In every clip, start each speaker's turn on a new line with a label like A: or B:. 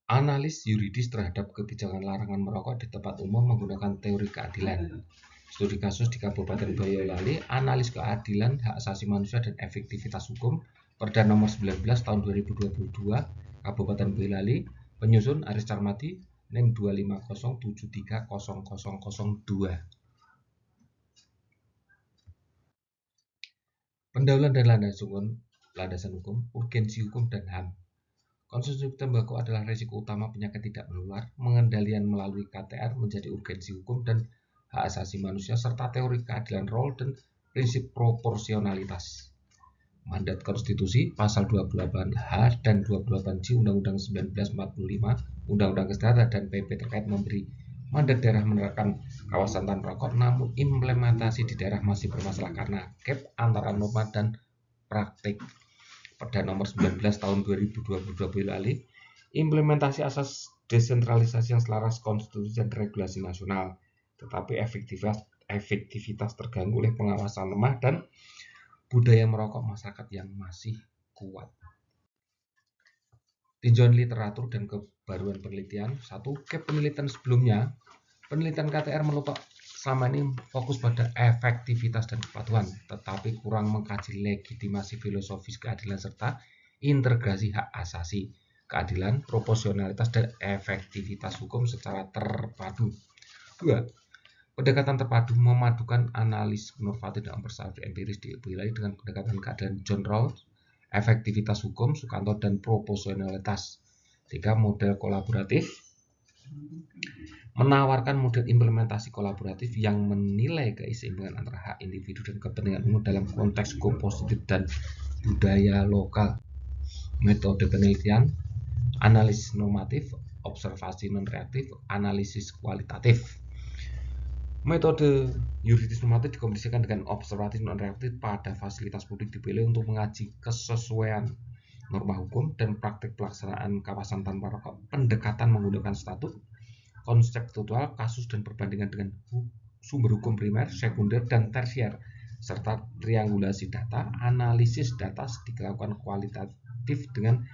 A: Analis yuridis terhadap kebijakan larangan merokok di tempat umum menggunakan teori keadilan. Studi kasus di Kabupaten Boyolali, analis keadilan, hak asasi manusia dan efektivitas hukum, Perda nomor 19 tahun 2022, Kabupaten Boyolali, penyusun Aris Carmadi, NIM 250730002. Pendahuluan dan landasan hukum, urgensi hukum dan HAM. Konsumsi tembakau adalah risiko utama penyakit tidak menular, pengendalian melalui KTR menjadi urgensi hukum dan hak asasi manusia, serta teori keadilan role dan prinsip proporsionalitas. Mandat konstitusi, pasal 28H dan 28J Undang-Undang 1945, Undang-Undang Kesehatan dan PP terkait memberi mandat daerah menerapkan kawasan tanpa rokok, namun implementasi di daerah masih bermasalah karena gap antara norma dan praktik. Perda nomor 19 tahun 2022 Boyolali, implementasi asas desentralisasi yang selaras konstitusi dan regulasi nasional, tetapi efektivitas terganggu oleh pengawasan lemah dan budaya merokok masyarakat yang masih kuat. Tinjauan literatur dan kebaruan penelitian. 1. Gap penelitian sebelumnya, penelitian KTR melupak selama ini fokus pada efektivitas dan kepatuhan, tetapi kurang mengkaji legitimasi filosofis keadilan serta integrasi hak asasi, keadilan, proporsionalitas, dan efektivitas hukum secara terpadu. 2. Pendekatan terpadu memadukan analis normatif dan observasi empiris di Boyolali dengan pendekatan keadilan John Rawls, efektivitas hukum Sukanto, dan proporsionalitas. 3. Model kolaboratif menawarkan model implementasi kolaboratif yang menilai keseimbangan antara hak individu dan kepentingan umum dalam konteks hukum positif dan budaya lokal. Metode penelitian, analisis normatif, observasi non-reaktif, analisis kualitatif. Metode yuridis normatif dikombinasikan dengan observatif non-reaktif pada fasilitas publik dipilih untuk mengaji kesesuaian norma hukum dan praktik pelaksanaan kawasan tanpa rokok. Pendekatan menggunakan statut, konseptual, kasus dan perbandingan dengan sumber hukum primer, sekunder, dan tersier, serta triangulasi data, analisis data dilakukan kualitatif dengan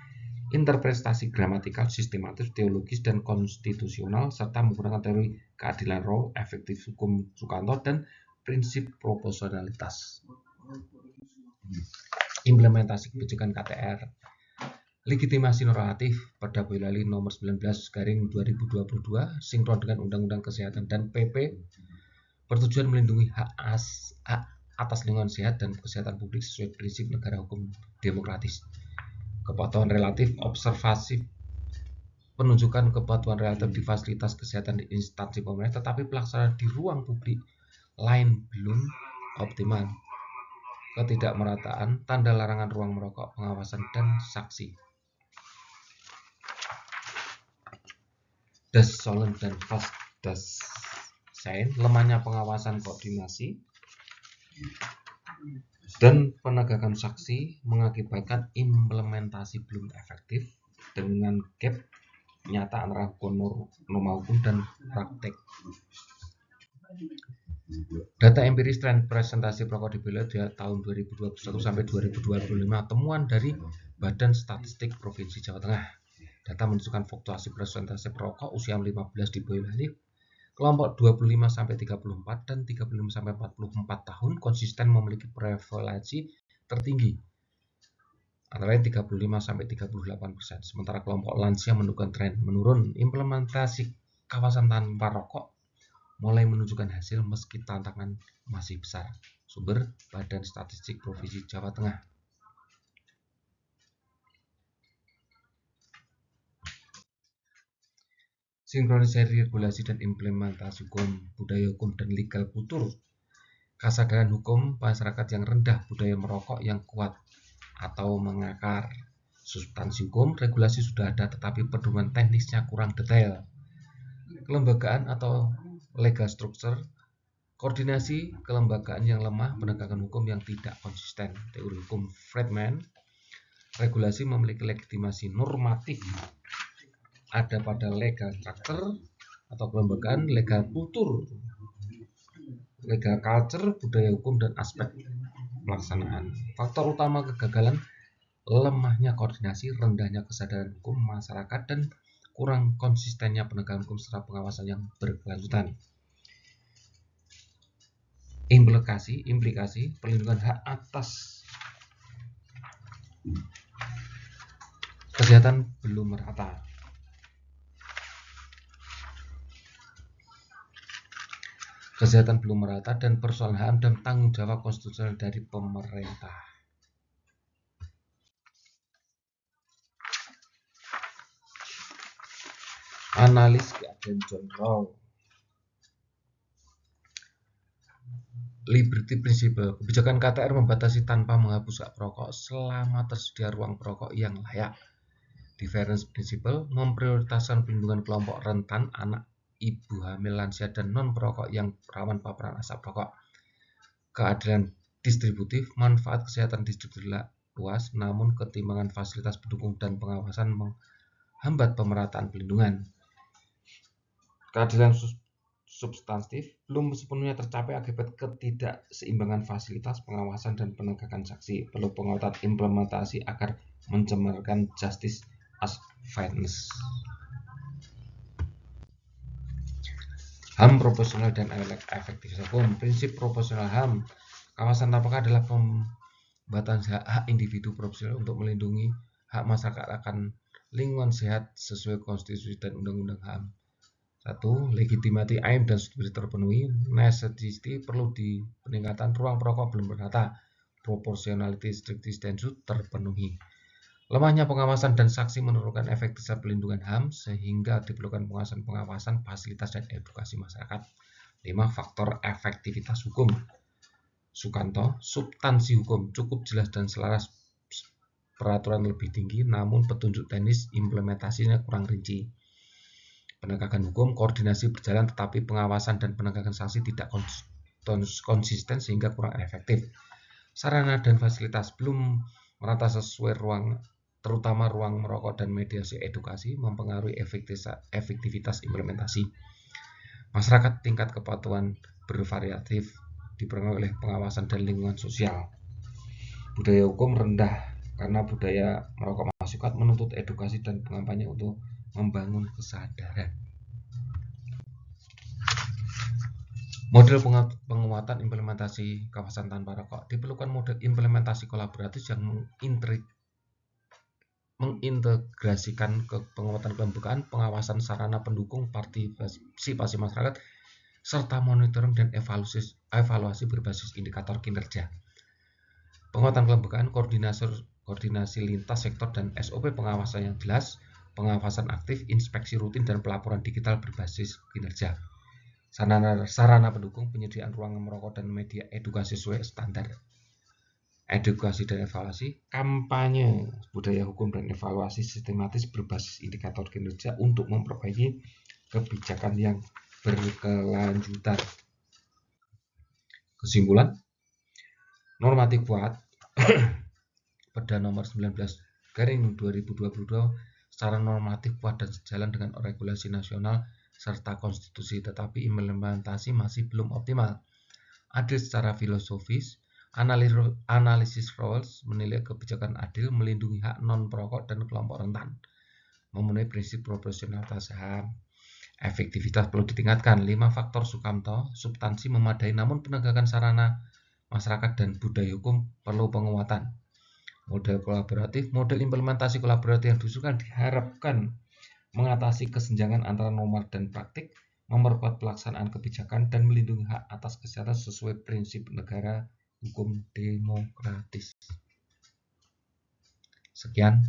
A: interpretasi gramatikal, sistematis, teologis, dan konstitusional, serta menggunakan teori keadilan Role, efektif hukum Sukanto, dan prinsip proporsionalitas. Implementasi kebijakan KTR. Legitimasi normatif Perda Boyolali nomor 19/2022 sinkron dengan Undang-Undang Kesehatan dan PP bertujuan melindungi hak atas lingkungan sehat dan kesehatan publik sesuai prinsip negara hukum demokratis. Kepatuhan relatif observasi penunjukan kepatuhan relatif di fasilitas kesehatan di instansi pemerintah, tetapi pelaksanaan di ruang publik lain belum optimal. Ketidakmerataan, tanda larangan ruang merokok, pengawasan, dan saksi. Das Solent dan Fast Das Sein, lemahnya pengawasan koordinasi dan penegakan saksi mengakibatkan implementasi belum efektif dengan gap nyata antara norma hukum dan praktek. Data empiris tren presentasi perokok di Boyolali tahun 2021 sampai 2025, temuan dari Badan Statistik Provinsi Jawa Tengah. Data menunjukkan fluktuasi presentasi perokok usia 15 di Boyolali, kelompok 25 sampai 34 dan 35 sampai 44 tahun konsisten memiliki prevalensi tertinggi, antara 35 sampai 38%. Sementara kelompok lansia menunjukkan tren menurun. Implementasi kawasan tanpa rokok mulai menunjukkan hasil meski tantangan masih besar. Sumber Badan Statistik Provinsi Jawa Tengah. Sinkronisasi regulasi dan implementasi hukum, budaya hukum, dan legal kultur. Kesadaran hukum masyarakat yang rendah, budaya merokok yang kuat atau mengakar. Substansi hukum, regulasi sudah ada tetapi pedoman teknisnya kurang detail. Kelembagaan atau legal structure, koordinasi kelembagaan yang lemah, penegakan hukum yang tidak konsisten. Teori hukum Friedman, regulasi memiliki legitimasi normatif ada pada legal structure atau kelembagaan, legal kultur, legal culture, budaya hukum, dan aspek pelaksanaan. Faktor utama kegagalan, lemahnya koordinasi, rendahnya kesadaran hukum masyarakat, dan kurang konsistennya penegakan hukum serta pengawasan yang berkelanjutan. Implikasi perlindungan hak atas kesehatan belum merata. Kesehatan belum merata dan persoalan HAM dan tanggung jawab konstitusional dari pemerintah. Analis keadaan John Rawls. Liberty Principle. Kebijakan KTR membatasi tanpa menghapus hak perokok selama tersedia ruang perokok yang layak. Deference Principle memprioritaskan perlindungan kelompok rentan, anak, ibu hamil, lansia, dan non-perokok yang rawan paparan asap rokok. Keadilan distributif, manfaat kesehatan distributif luas, namun ketimbangan fasilitas pendukung dan pengawasan menghambat pemerataan perlindungan. Keadilan substantif belum sepenuhnya tercapai akibat ketidakseimbangan fasilitas, pengawasan, dan penegakan sanksi. Perlu penguatan implementasi agar mencemarkan justice as fairness. HAM proporsional dan efektif hukum. Prinsip proporsional HAM. Kawasan tanpa adalah pembatasan hak individu proporsional untuk melindungi hak masyarakat akan lingkungan sehat sesuai konstitusi dan undang-undang HAM. 1. Legitimati aim dan subsidi terpenuhi. Necessity perlu di peningkatan ruang perokok belum merata. Proportionality, strictness, dan terpenuhi. Lemahnya pengawasan dan saksi menurunkan efektivitas pelindungan HAM sehingga diperlukan pengawasan, fasilitas, dan edukasi masyarakat. 5. Faktor efektivitas hukum. Sukanto, substansi hukum cukup jelas dan selaras peraturan lebih tinggi, namun petunjuk teknis implementasinya kurang rinci. Penegakan hukum, koordinasi berjalan tetapi pengawasan dan penegakan sanksi tidak konsisten sehingga kurang efektif. Sarana dan fasilitas belum merata sesuai ruang, terutama ruang merokok dan mediasi edukasi mempengaruhi efektivitas implementasi. Masyarakat tingkat kepatuhan bervariatif dipengaruhi oleh pengawasan dan lingkungan sosial. Budaya hukum rendah karena budaya merokok masih kuat menuntut edukasi dan kampanye untuk membangun kesadaran. Model penguatan implementasi kawasan tanpa rokok. Diperlukan model implementasi kolaboratif yang mengintegrasikan ke penguatan kelembagaan, pengawasan sarana pendukung, partisipasi masyarakat, serta monitoring dan evaluasi berbasis indikator kinerja. Penguatan kelembagaan, koordinasi lintas sektor dan SOP pengawasan yang jelas, pengawasan aktif, inspeksi rutin, dan pelaporan digital berbasis kinerja. Sarana pendukung, penyediaan ruang merokok dan media edukasi sesuai standar. Edukasi dan evaluasi, kampanye budaya hukum dan evaluasi sistematis berbasis indikator kinerja untuk memperbaiki kebijakan yang berkelanjutan. Kesimpulan, normatif kuat Perda nomor 19/2022 secara normatif kuat dan sejalan dengan regulasi nasional serta konstitusi, tetapi implementasi masih belum optimal. Adil secara filosofis, analisis Rawls menilai kebijakan adil melindungi hak non-perokok dan kelompok rentan, memenuhi prinsip proporsionalitas HAM. Efektivitas perlu ditingkatkan. 5 faktor Sukamto, substansi memadai namun penegakan sarana masyarakat dan budaya hukum perlu penguatan. Model kolaboratif, model implementasi kolaboratif yang diusulkan diharapkan mengatasi kesenjangan antara norma dan praktik, memperkuat pelaksanaan kebijakan, dan melindungi hak atas kesehatan sesuai prinsip negara hukum demokratis. Sekian.